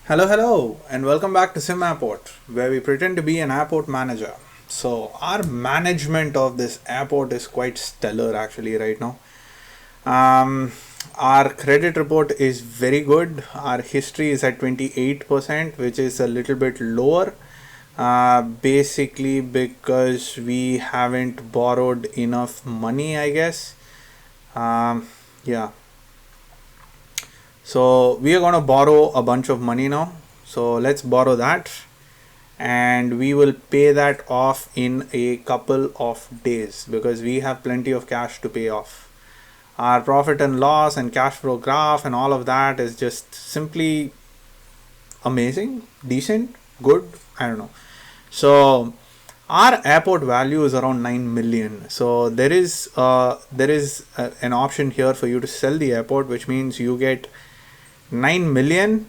Hello, and welcome back to Sim Airport, where we pretend to be an airport manager. So, our management of this airport is quite stellar actually, right now. Um, our credit report is very good. Our history is at 28%, which is a little bit lower, basically because we haven't borrowed enough money, I guess. Um, yeah, so we are going to borrow a bunch of money now. So let's borrow that and we will pay that off in a couple of days because we have plenty of cash to pay off. Our profit and loss and cash flow graph and all of that is just simply amazing, decent, good. I don't know. So our airport value is around 9 million. So there is an option here for you to sell the airport, which means you get 9 million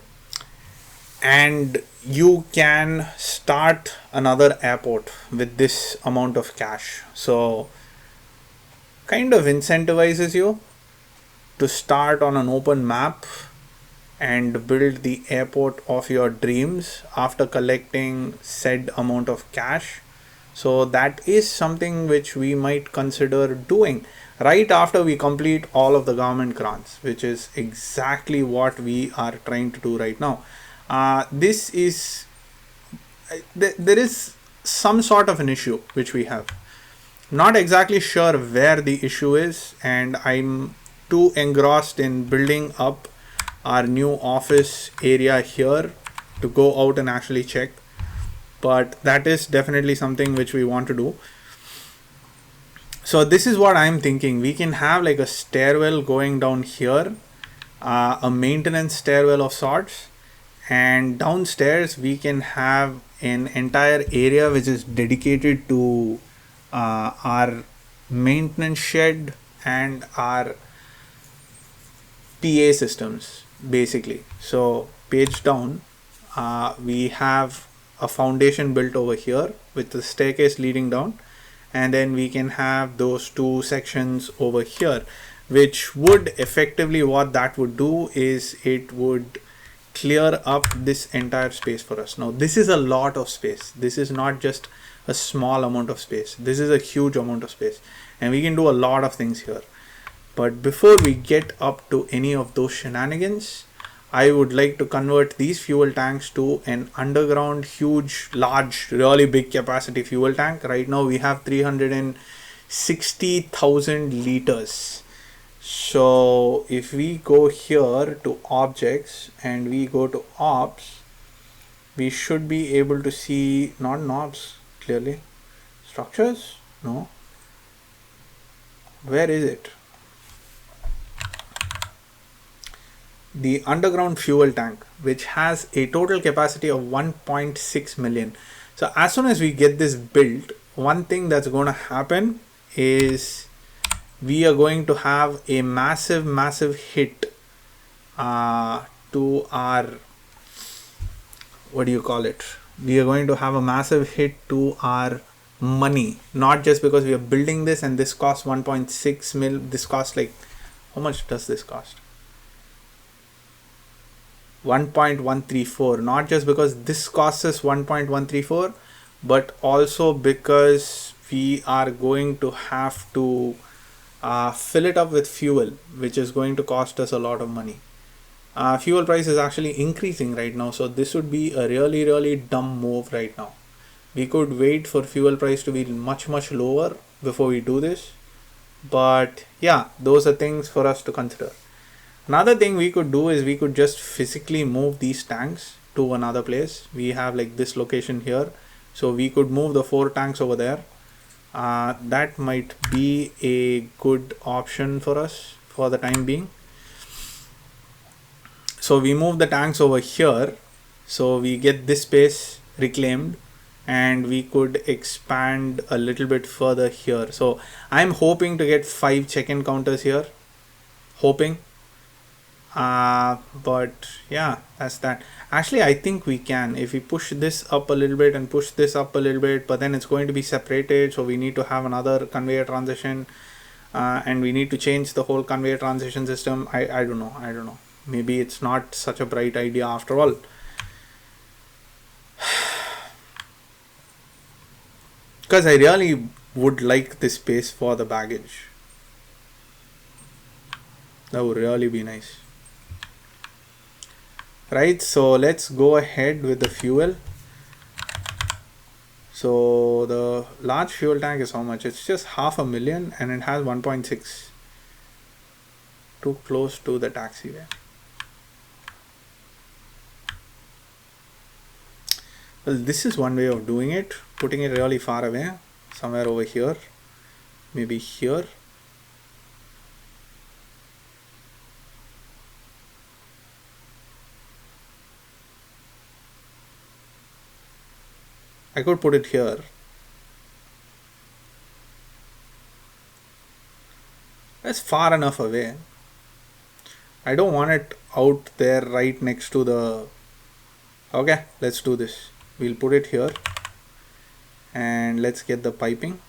and you can start another airport with this amount of cash. So kind of incentivizes you to start on an open map and build the airport of your dreams after collecting said amount of cash. So that is something which we might consider doing right after we complete all of the government grants, which is exactly what we are trying to do right now. This is there is some sort of an issue which we have. Not exactly sure where the issue is, and I'm too engrossed in building up our new office area here to go out and actually check. But that is definitely something which we want to do. So this is what I'm thinking. We can have like a stairwell going down here, a maintenance stairwell of sorts, and downstairs we can have an entire area which is dedicated to our maintenance shed and our PA systems basically. So page down, we have a foundation built over here with the staircase leading down, and then we can have those two sections over here, which would effectively, what that would do is it would clear up this entire space for us. Now this is a lot of space. This is not just a small amount of space. This is a huge amount of space, and we can do a lot of things here. But before we get up to any of those shenanigans, I would like to convert these fuel tanks to an underground, huge, large, really big capacity fuel tank. Right now we have 360,000 liters. So if we go here to objects and we go to ops, we should be able to see not knobs clearly. Structures? No. Where is it? The underground fuel tank, which has a total capacity of 1.6 million. So as soon as we get this built, one thing that's going to happen is we are going to have a massive hit to our, what do you call it, we are going to have a massive hit to our money, not just because we are building this and this costs 1.6 mil. This costs like, how much does this cost? 1.134. Not just because this costs us 1.134, but also because we are going to have to fill it up with fuel, which is going to cost us a lot of money. Fuel price is actually increasing right now, so this would be a really dumb move right now. We could wait for fuel price to be much lower before we do this, but yeah, those are things for us to consider. Another thing we could do is we could just physically move these tanks to another place. We have like this location here, so we could move the 4 tanks over there. That might be a good option for us for the time being. So we move the tanks over here, so we get this space reclaimed, and we could expand a little bit further here. So I'm hoping to get 5 check-in counters here, hoping. But yeah, that's that. Actually, I think we can, if we push this up a little bit and push this up a little bit, but then it's going to be separated, so we need to have another conveyor transition, and we need to change the whole conveyor transition system. I don't know, maybe it's not such a bright idea after all. because I really would like this space for the baggage. That would really be nice. Right, so let's go ahead with the fuel. So the large fuel tank is how much? It's just 500,000 and it has 1.6. Too close to the taxiway. Well, this is one way of doing it, putting it really far away, somewhere over here, maybe here. I could put it here. That's far enough away. I don't want it out there right next to the... Okay, let's do this. We'll put it here and let's get the piping.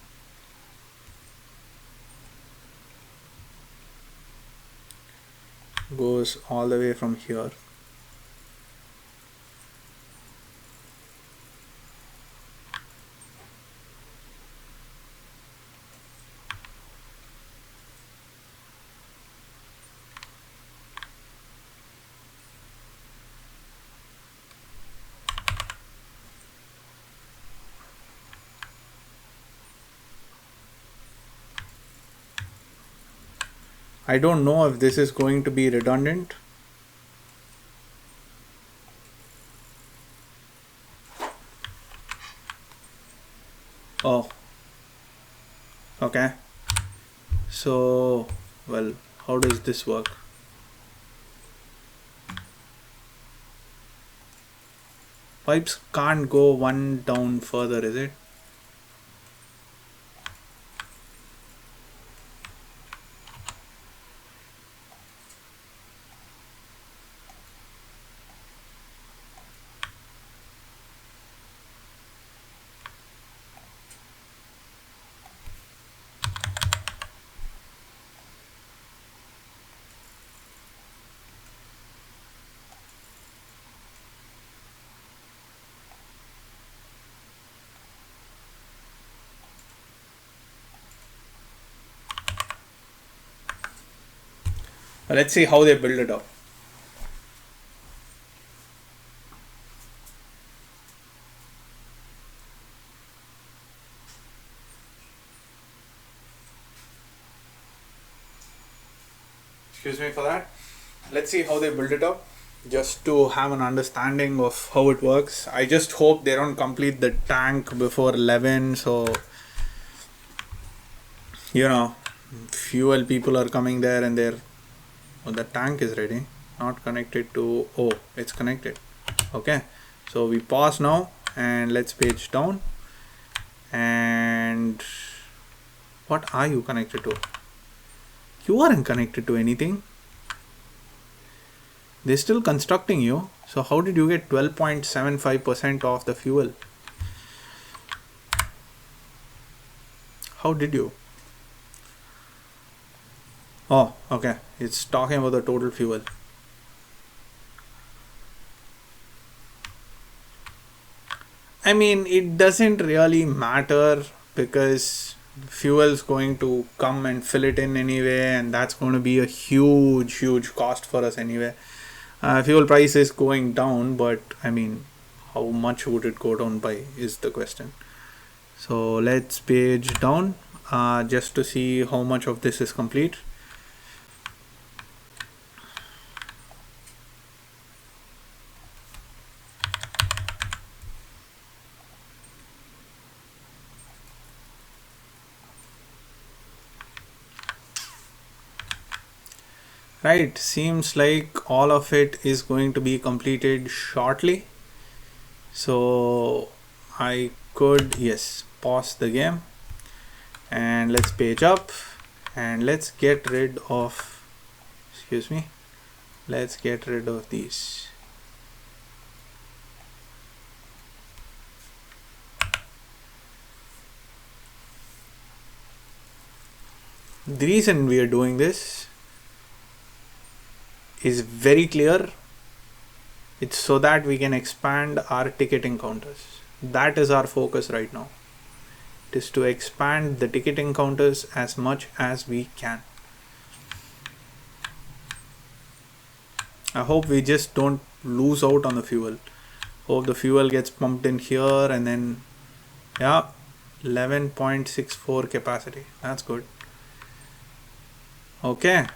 Goes all the way from here. I don't know if this is going to be redundant. Oh, okay. So, well, how does this work? Pipes can't go one down further, is it? Let's see how they build it up. Excuse me for that. Let's see how they build it up, just to have an understanding of how it works. I just hope they don't complete the tank before 11, so you know, fuel people are coming there and they're... Oh, the tank is ready, not connected to... Oh, it's connected. Okay, so we pause now and let's page down. And what are you connected to? You aren't connected to anything. They're still constructing you. So how did you get 12.75% of the fuel? How did you? Oh, okay. It's talking about the total fuel. I mean, it doesn't really matter because fuel's going to come and fill it in anyway, and that's going to be a huge cost for us anyway. Fuel price is going down, but I mean, how much would it go down by is the question. So let's page down just to see how much of this is complete. Right, seems like all of it is going to be completed shortly. So I could, yes, pause the game and let's page up and let's get rid of, excuse me, let's get rid of these. The reason we are doing this is very clear. It's so that we can expand our ticketing counters. That is our focus right now. It is to expand the ticketing counters as much as we can. I hope we just don't lose out on the fuel. Hope the fuel gets pumped in here, and then yeah, 11.64 capacity. That's good. Okay,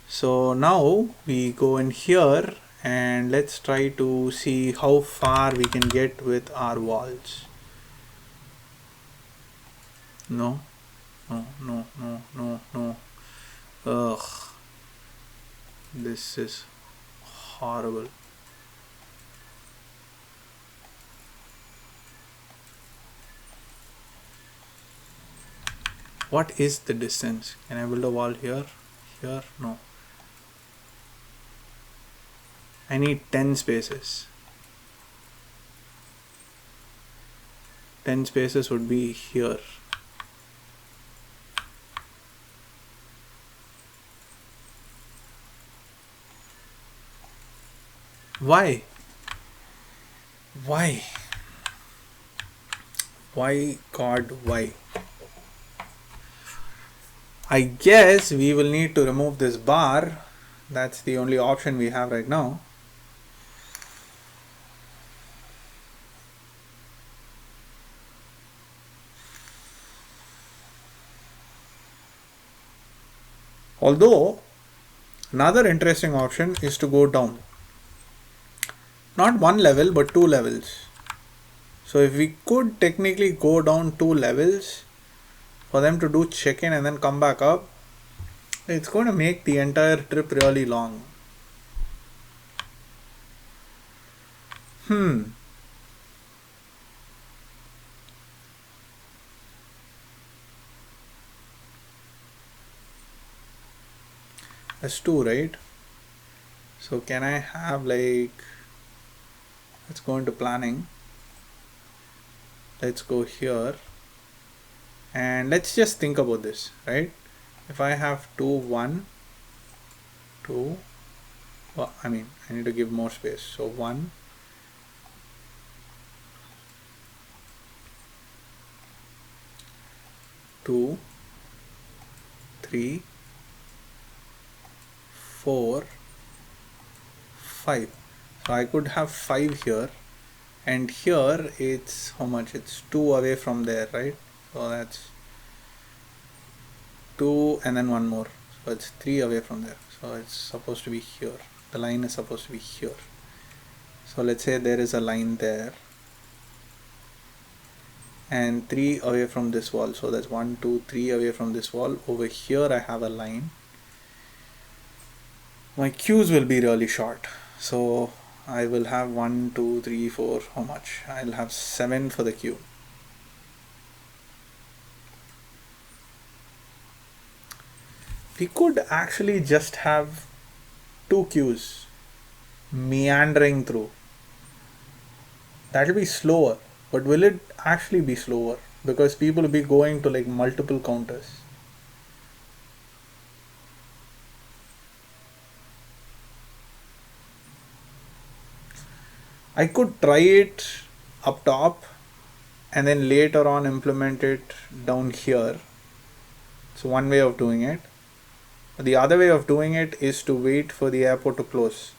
so now we go in here and let's try to see how far we can get with our walls. No. Ugh, this is horrible. What is the distance? Can I build a wall here? Here? No. I need 10 spaces. 10 spaces would be here. Why? Why? Why, God, why? I guess we will need to remove this bar. That's the only option we have right now. Although, another interesting option is to go down. Not one level, but 2 levels. So if we could technically go down 2 levels for them to do check-in and then come back up, it's going to make the entire trip really long. That's 2, right? So can I have like, let's go into planning. Let's go here and let's just think about this, right? If I have 2, 1, 2, well, I mean, I need to give more space. So 1, 2, 3, 4, 5. So I could have 5 here, and here it's how much? It's 2 away from there, right? So that's 2 and then 1 more. So it's 3 away from there. So it's supposed to be here. The line is supposed to be here. So let's say there is a line there and 3 away from this wall. So that's 1, 2, 3 away from this wall. Over here I have a line. My queues will be really short. So I will have 1, 2, 3, 4, how much? I'll have 7 for the queue. We could actually just have 2 queues meandering through. That'll be slower, but will it actually be slower? Because people will be going to like multiple counters. I could try it up top and then later on implement it down here. So one way of doing it. The other way of doing it is to wait for the airport to close.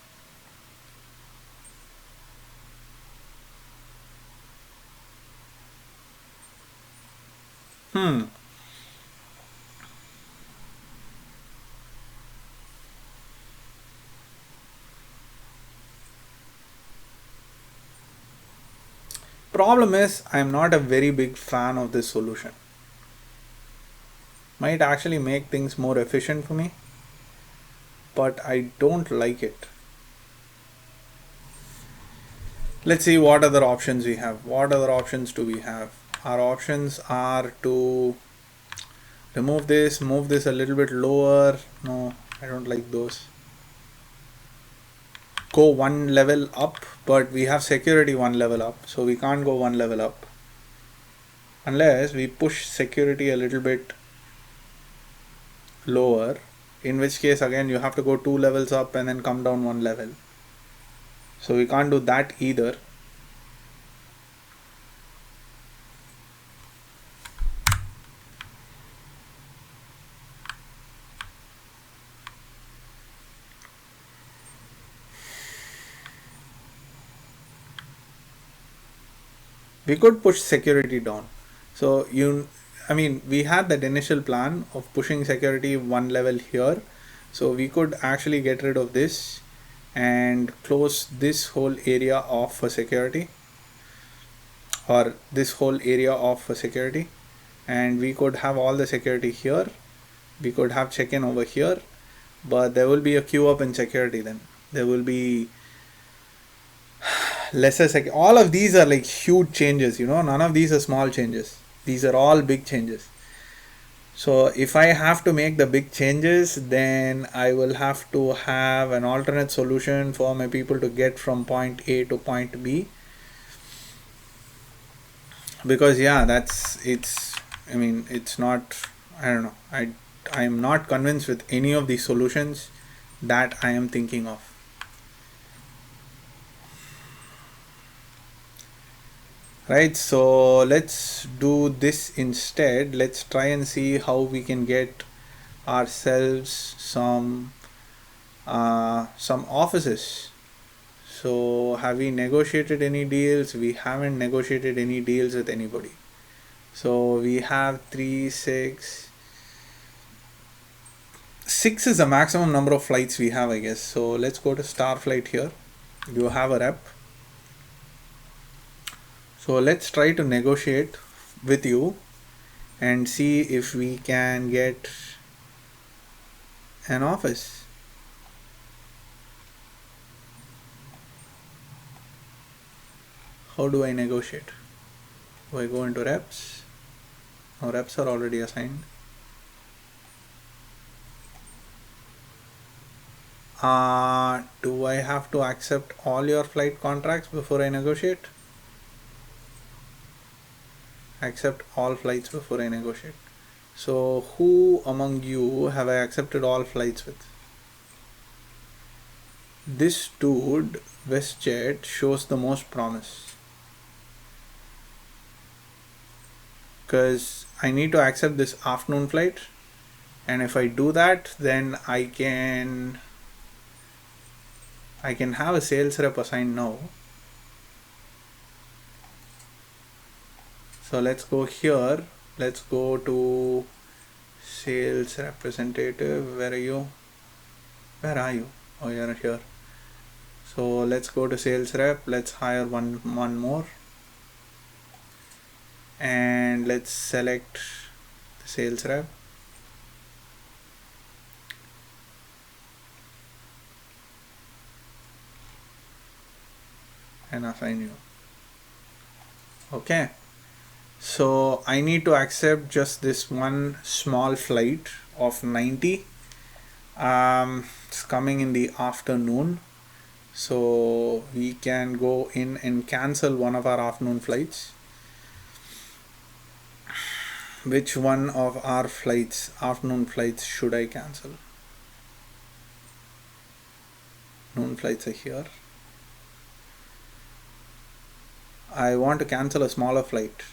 Problem is, I am not a very big fan of this solution. Might actually make things more efficient for me, but I don't like it. Let's see what other options we have. What other options do we have? Our options are to remove this, move this a little bit lower. No, I don't like those. Go 1 level up, but we have security 1 level up, so we can't go 1 level up unless we push security a little bit lower, in which case again you have to go 2 levels up and then come down 1 level. So we can't do that either. We could push security down. So we had that initial plan of pushing security one level here. So we could actually get rid of this and close this whole area off for security, or this whole area off for security, and we could have all the security here. We could have check-in over here, but there will be a queue up in security. Then there will be all of these are like huge changes, none of these are small changes. These are all big changes. So if I have to make the big changes, then I will have to have an alternate solution for my people to get from point A to point B. Because it's not, I don't know, I'm not convinced with any of these solutions that I am thinking of. Right, so let's do this instead. Let's try and see how we can get ourselves some offices. So have we negotiated any deals? We haven't negotiated any deals with anybody. So we have 3, 6. 6 is the maximum number of flights we have, I guess. So let's go to Star Flight here. You have a rep. So let's try to negotiate with you and see if we can get an office. How do I negotiate? Do I go into reps? No, reps are already assigned. Do I have to accept all your flight contracts before I negotiate? Accept all flights before I negotiate. So who among you have I accepted all flights with? This dude, WestJet, shows the most promise. Because I need to accept this afternoon flight, and if I do that, then I can have a sales rep assigned now. So let's go here. Let's go to sales representative. Where are you? Oh, you're here. So let's go to sales rep. Let's hire one more, and let's select the sales rep. And assign you. Okay. So I need to accept just this one small flight of 90. It's coming in the afternoon. So we can go in and cancel one of our afternoon flights. Which one of our afternoon flights should I cancel? Noon flights are here. I want to cancel a smaller flight,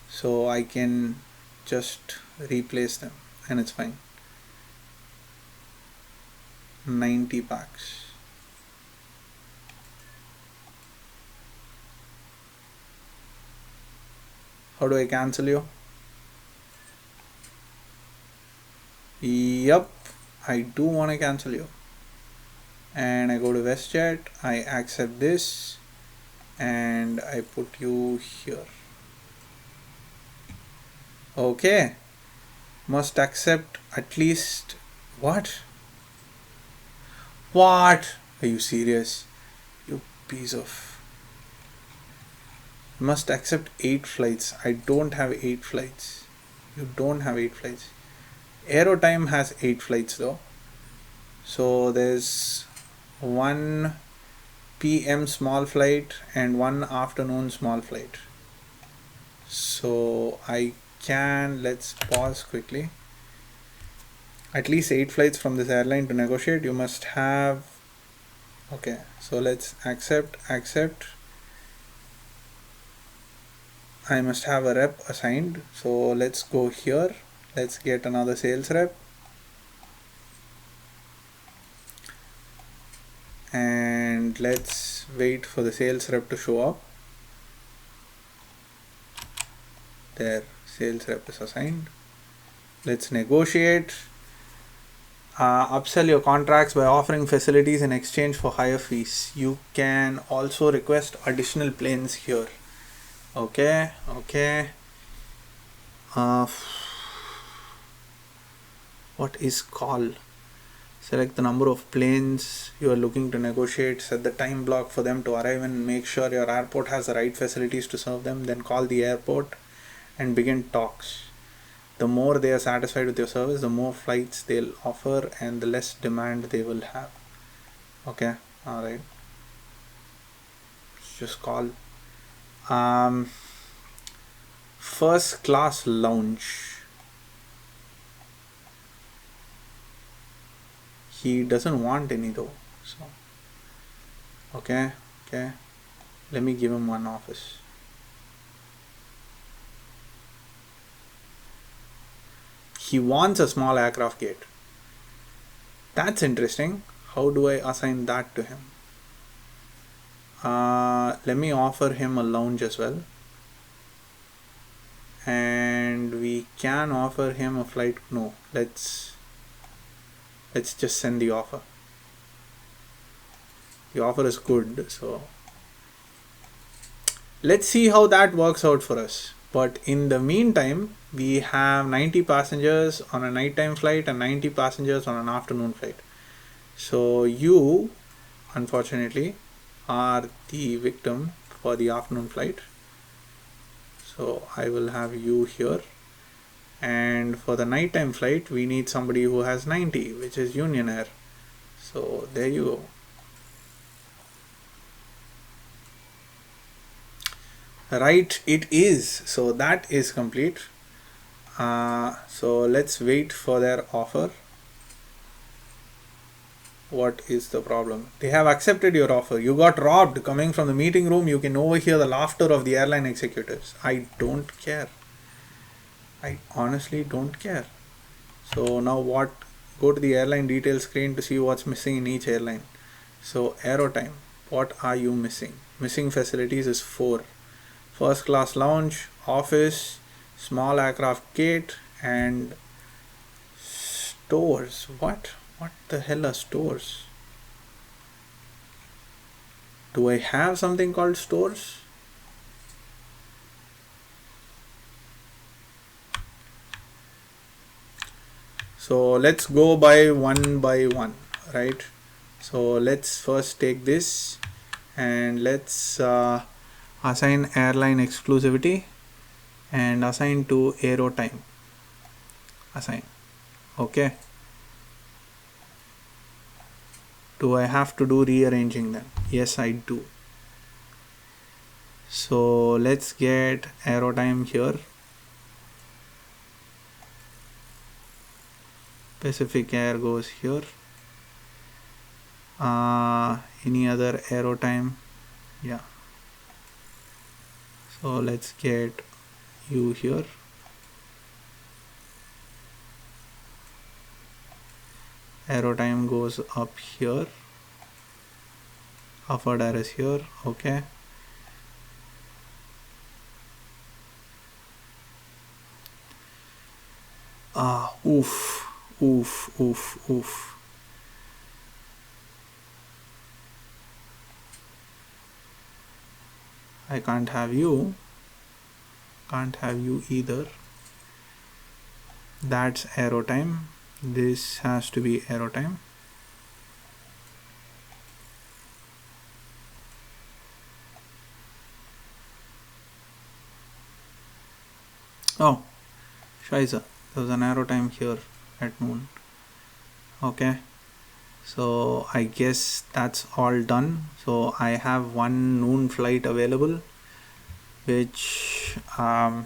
so I can just replace them and it's fine. 90 packs. How do I cancel you? Yep, I do want to cancel you. And I go to WestJet, I accept this, and I put you here. Okay, must accept at least what? Are you serious? You piece of. Must accept 8 flights. I don't have 8 flights. You don't have 8 flights. Aerotime has 8 flights though. So there's 1 PM small flight and 1 afternoon small flight. So let's pause quickly. At least 8 flights from this airline to negotiate. You must have. Okay, so let's accept. I must have a rep assigned. So let's go here. Let's get another sales rep. And let's wait for the sales rep to show up. There, sales rep is assigned. Let's negotiate. Upsell your contracts by offering facilities in exchange for higher fees. You can also request additional planes here. Okay. What is call? Select the number of planes you are looking to negotiate, set the time block for them to arrive, and make sure your airport has the right facilities to serve them. Then call the airport and begin talks. The more they are satisfied with your service, the more flights they'll offer and the less demand they will have. Okay, alright. Just call. First class lounge. He doesn't want any though. So okay. Let me give him one office. He wants a small aircraft gate. That's interesting. How do I assign that to him? Let me offer him a lounge as well. And we can offer him a flight. No, let's just send the offer. The offer is good, so let's see how that works out for us. But in the meantime, we have 90 passengers on a nighttime flight and 90 passengers on an afternoon flight. So you, unfortunately, are the victim for the afternoon flight. So I will have you here. And for the nighttime flight, we need somebody who has 90, which is Union Air. So there you go. Right, it is. So that is complete. So let's wait for their offer. What is the problem? They have accepted your offer. You got robbed. Coming from the meeting room, you can overhear the laughter of the airline executives. I don't care. I honestly don't care. So now what? Go to the airline details screen to see what's missing in each airline. So aero time. What are you missing? Missing facilities is 4. First class lounge, office, small aircraft gate, and stores. What the hell are stores? Do I have something called stores? So let's go by one, right? So let's first take this and let's assign airline exclusivity and assign to aero time. Assign. Okay. Do I have to do rearranging then? Yes, I do. So let's get aero time here. Pacific Air goes here. Any other aero time? Yeah. So let's get you here. Aero time goes up here. Offered air is here. Okay. Oof. I can't have you. Can't have you either. That's aero time. This has to be aero time. Oh, Scheiße. There's an aero time here at noon. Okay. So I guess that's all done. So I have one noon flight available, which I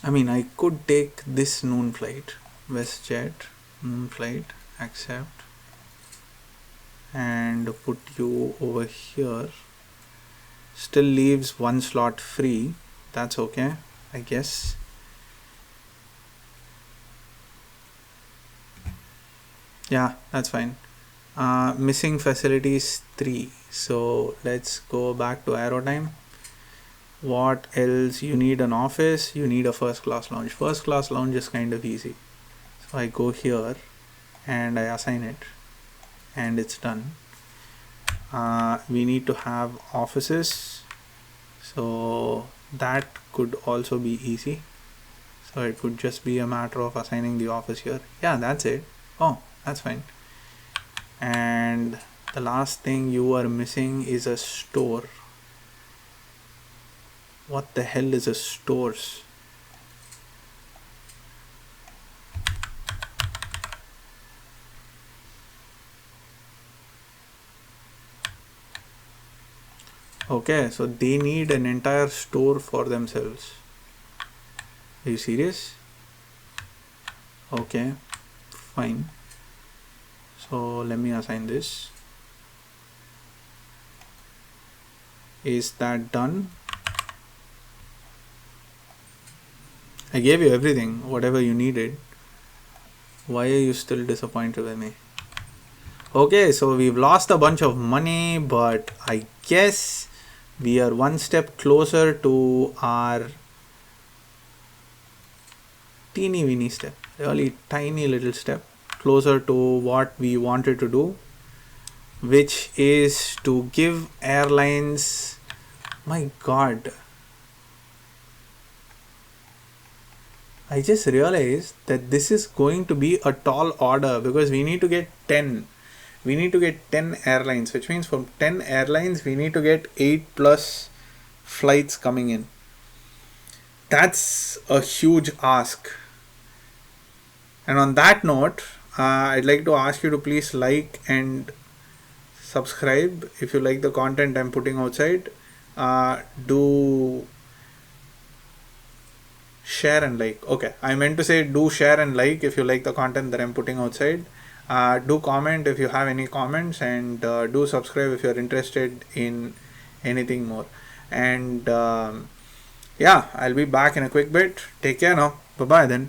mean, I could take this noon flight, WestJet noon flight, accept, and put you over here. Still leaves one slot free. That's okay, I guess. Yeah, that's fine. Missing facilities 3. So let's go back to Airline. What else? You need an office, you need a first class lounge. First class lounge is kind of easy. So I go here and I assign it, and it's done. We need to have offices, so that could also be easy. So it would just be a matter of assigning the office here. Yeah, that's it. Oh, that's fine. And the last thing you are missing is a store. What the hell is a stores? Okay, so they need an entire store for themselves. Are you serious? Okay, fine. So let me assign this. Is that done? I gave you everything, whatever you needed. Why are you still disappointed with me? Okay, so we've lost a bunch of money, but I guess we are one step closer to our teeny weeny step, really tiny little step closer to what we wanted to do, which is to give airlines, my god, I just realized that this is going to be a tall order because we need to get 10. We need to get 10 airlines, which means from 10 airlines we need to get 8 plus flights coming in. That's a huge ask. And on that note, I'd like to ask you to please like and subscribe if you like the content I'm putting outside. Do share and like. Okay, I meant to say do share and like if you like the content that I'm putting outside. Do comment if you have any comments, and do subscribe if you're interested in anything more. And yeah, I'll be back in a quick bit. Take care now. Bye bye then.